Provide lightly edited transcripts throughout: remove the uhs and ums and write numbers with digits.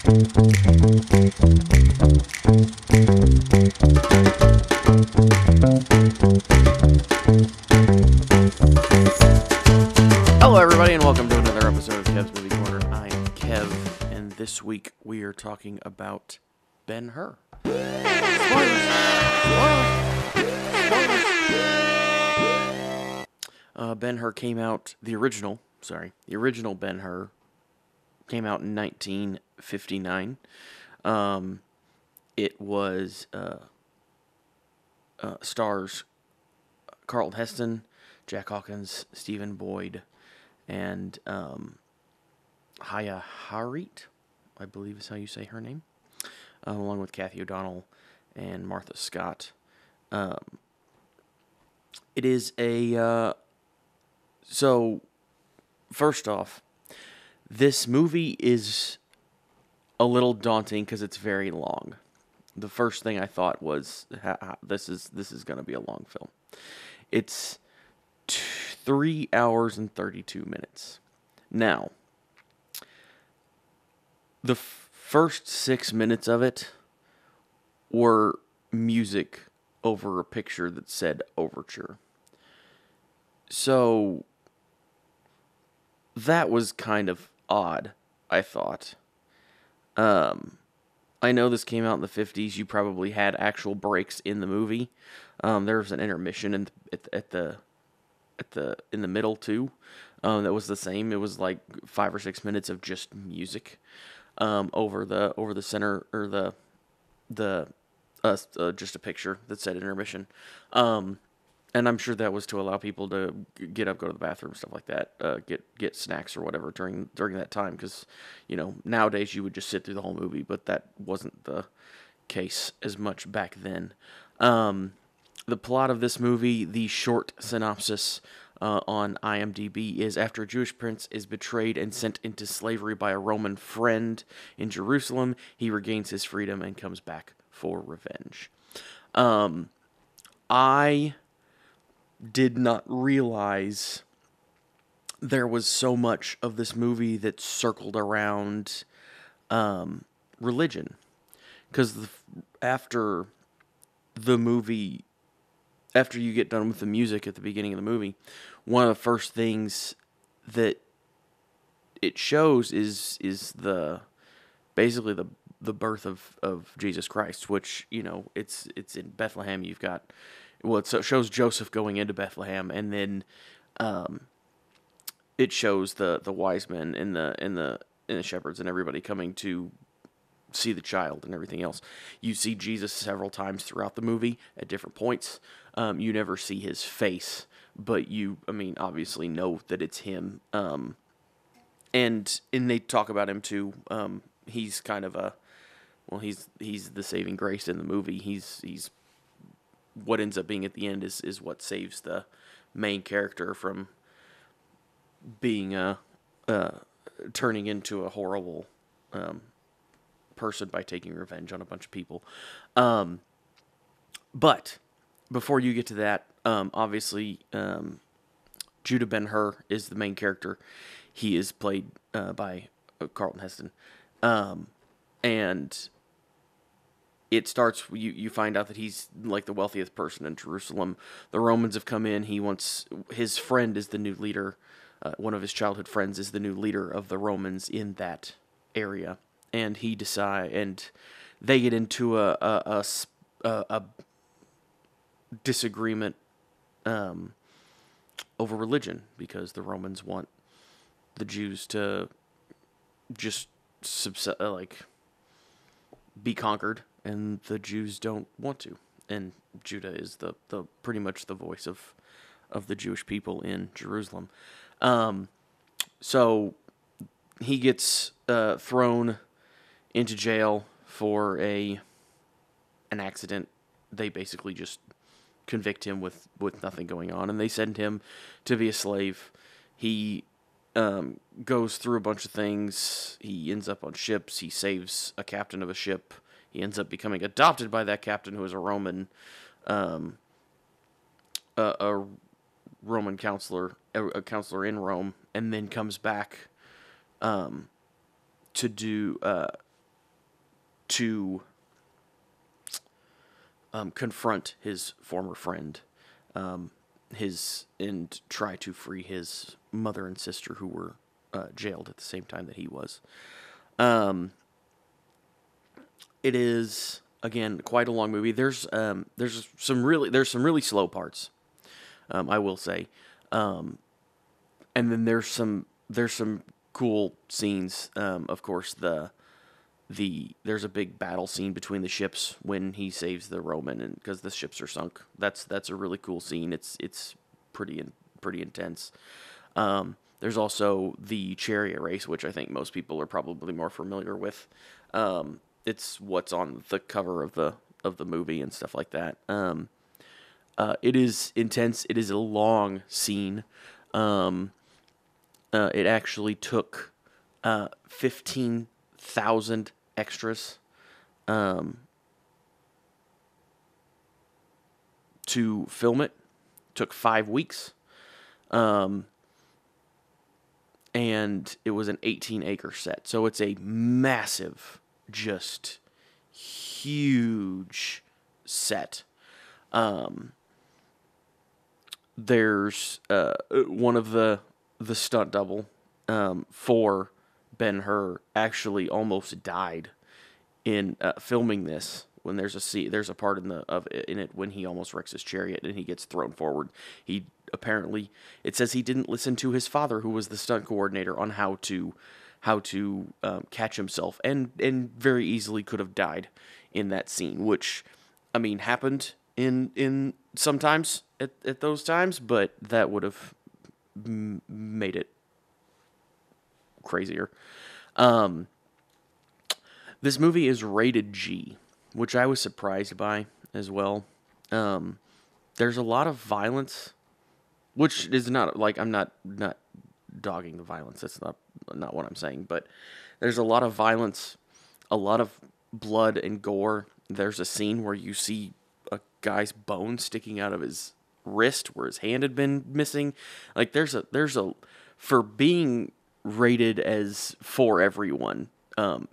Hello, everybody, and welcome to another episode of Kev's Movie Corner. I am Kev, and this week we are talking about Ben-Hur. Ben-Hur came out, the original Ben-Hur came out in 1959. It was, stars Charlton Heston, Jack Hawkins, Stephen Boyd, and Haya Harareet, I believe is how you say her name, along with Kathy O'Donnell and Martha Scott. It is a... So, first off, this movie is a little daunting because it's very long. The first thing I thought was, this is going to be a long film. It's 3 hours and 32 minutes. Now, the first 6 minutes of it were music over a picture that said Overture. So, that was kind of odd, I thought. I know this came out in the 50s. You probably had actual breaks in the movie. There was an intermission in the middle too. That was the same. It was like 5 or 6 minutes of just music over the center, or just a picture that said intermission. And I'm sure that was to allow people to get up, go to the bathroom, stuff like that, get snacks or whatever during that time. Because, nowadays you would just sit through the whole movie, but that wasn't the case as much back then. The plot of this movie, the short synopsis on IMDb, is after a Jewish prince is betrayed and sent into slavery by a Roman friend in Jerusalem, he regains his freedom and comes back for revenge. I did not realize there was so much of this movie that circled around religion. Because after you get done with the music at the beginning of the movie, one of the first things that it shows is basically the birth of Jesus Christ, which, it's in Bethlehem. You've got, it shows Joseph going into Bethlehem, and then it shows the wise men and the shepherds and everybody coming to see the child and everything else. You see Jesus several times throughout the movie at different points. You never see his face, but obviously know that it's him. And they talk about him too. He's kind of he's the saving grace in the movie. He's what ends up being at the end is what saves the main character from being turning into a horrible person by taking revenge on a bunch of people. But before you get to that, obviously Judah Ben-Hur is the main character. He is played by Charlton Heston, and it starts. You find out that he's like the wealthiest person in Jerusalem. The Romans have come in. His friend is the new leader. One of his childhood friends is the new leader of the Romans in that area, and they get into a disagreement over religion, because the Romans want the Jews to just be conquered, and the Jews don't want to. And Judah is the pretty much the voice of the Jewish people in Jerusalem. So he gets thrown into jail for an accident. They basically just convict him with nothing going on, and they send him to be a slave. He goes through a bunch of things. He ends up on ships. He saves a captain of a ship. He ends up becoming adopted by that captain, who is a Roman, a Roman counselor, a counselor in Rome, and then comes back to do to confront his former friend, and try to free his mother and sister who were jailed at the same time that he was. It is, again, quite a long movie. There's some really slow parts, I will say, and then there's some cool scenes. Of course, there's a big battle scene between the ships when he saves the Roman, and because the ships are sunk. That's a really cool scene. It's pretty intense. There's also the chariot race, which I think most people are probably more familiar with. It's what's on the cover of the movie and stuff like that. It is intense. It is a long scene. It actually took 15,000 extras to film it. Took 5 weeks. And it was an 18-acre set. So it's a massive, just huge set. There's one of the stunt double for Ben-Hur actually almost died in filming this. When there's a part in it when he almost wrecks his chariot and he gets thrown forward. It says he didn't listen to his father, who was the stunt coordinator, on how to catch himself, and very easily could have died in that scene, which, I mean, happened in sometimes at those times, but that would have made it crazier. This movie is rated G, which I was surprised by as well. There's a lot of violence, which is not, like, I'm not dogging the violence. That's not what I'm saying. But there's a lot of violence, a lot of blood and gore. There's a scene where you see a guy's bone sticking out of his wrist where his hand had been missing. Like, there's a for being rated as for everyone,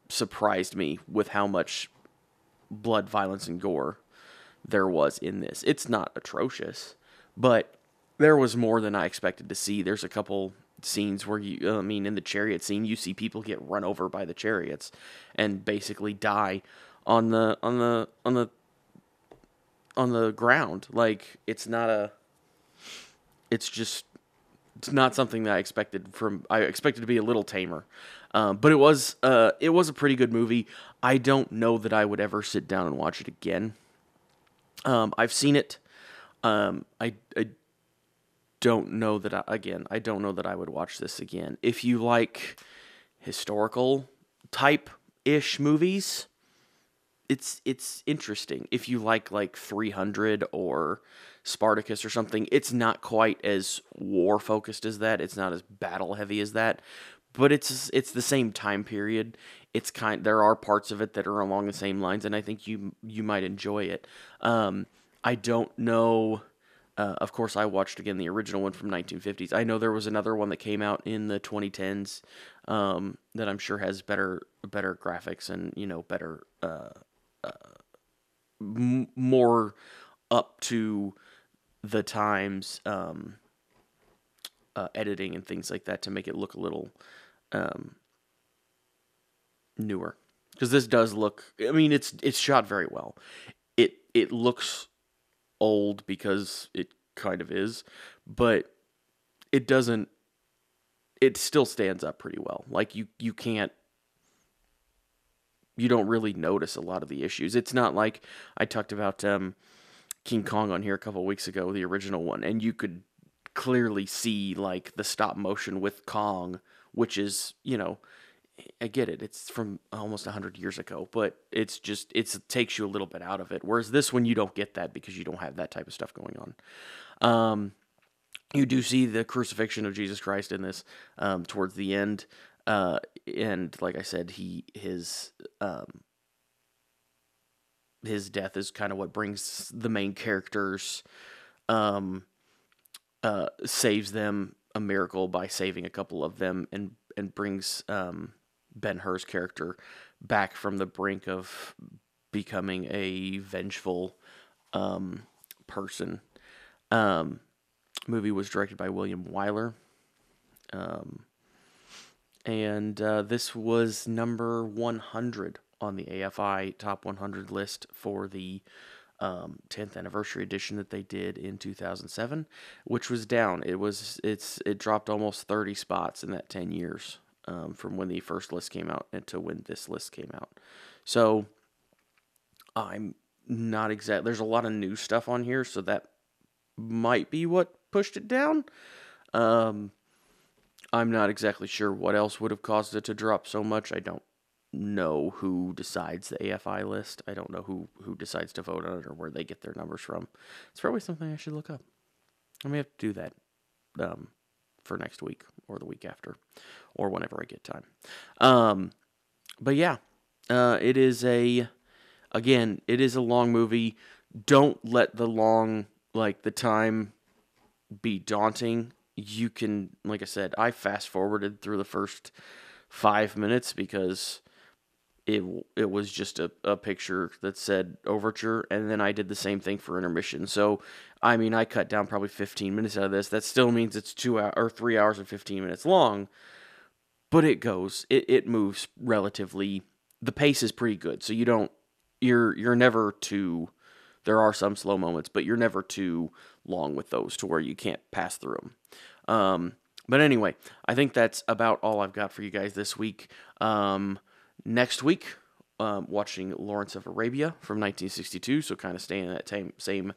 surprised me with how much blood, violence, and gore there was in this. It's not atrocious, but there was more than I expected to see. There's a couple scenes where in the chariot scene, you see people get run over by the chariots and basically die on the ground. Like, it's not something that I expected I expected to be a little tamer. But it was a pretty good movie. I don't know that I would ever sit down and watch it again. I've seen it. I don't know that I don't know that I would watch this again. If you like historical type-ish movies, it's interesting. If you like 300 or Spartacus or something, it's not quite as war focused as that. It's not as battle heavy as that, but it's the same time period. There are parts of it that are along the same lines, and I think you might enjoy it. I don't know. Of course, I watched again the original one from 1950s. I know there was another one that came out in the 2010s that I'm sure has better graphics and better more up to the times editing and things like that to make it look a little newer. Because this does look, I mean, it's shot very well. It looks old because it kind of is, but it doesn't. It still stands up pretty well. Like, you don't really notice a lot of the issues. It's not like I talked about King Kong on here a couple of weeks ago, the original one, and you could clearly see like the stop motion with Kong, which is, I get it. It's from almost 100 years ago, but it takes you a little bit out of it. Whereas this one, you don't get that because you don't have that type of stuff going on. You do see the crucifixion of Jesus Christ in this towards the end. And like I said, his death is kind of what brings the main characters, saves them a miracle by saving a couple of them, and brings Ben-Hur's character back from the brink of becoming a vengeful person. Movie was directed by William Wyler. And this was number 100 on the AFI Top 100 list for the 10th anniversary edition that they did in 2007, which was down. It dropped almost 30 spots in that 10 years from when the first list came out and to when this list came out. So I'm not exact. There's a lot of new stuff on here, so that might be what pushed it down. I'm not exactly sure what else would have caused it to drop so much. I don't know who decides the AFI list. I don't know who decides to vote on it or where they get their numbers from. It's probably something I should look up. I may have to do that for next week or the week after or whenever I get time. But yeah, it is a long movie. Don't let the time be daunting. You can, like I said, I fast forwarded through the first 5 minutes because it was just a picture that said overture, and then I did the same thing for intermission. So, I mean, I cut down probably 15 minutes out of this. That still means it's 3 hours and 15 minutes long, but it moves relatively. The pace is pretty good, so you're never too. There are some slow moments, but you're never too long with those to where you can't pass through them. But anyway, I think that's about all I've got for you guys this week. Next week, watching Lawrence of Arabia from 1962, so kind of staying in that same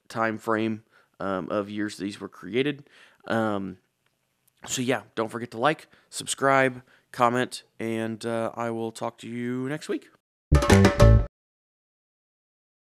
time frame of years these were created. So yeah, don't forget to like, subscribe, comment, and I will talk to you next week.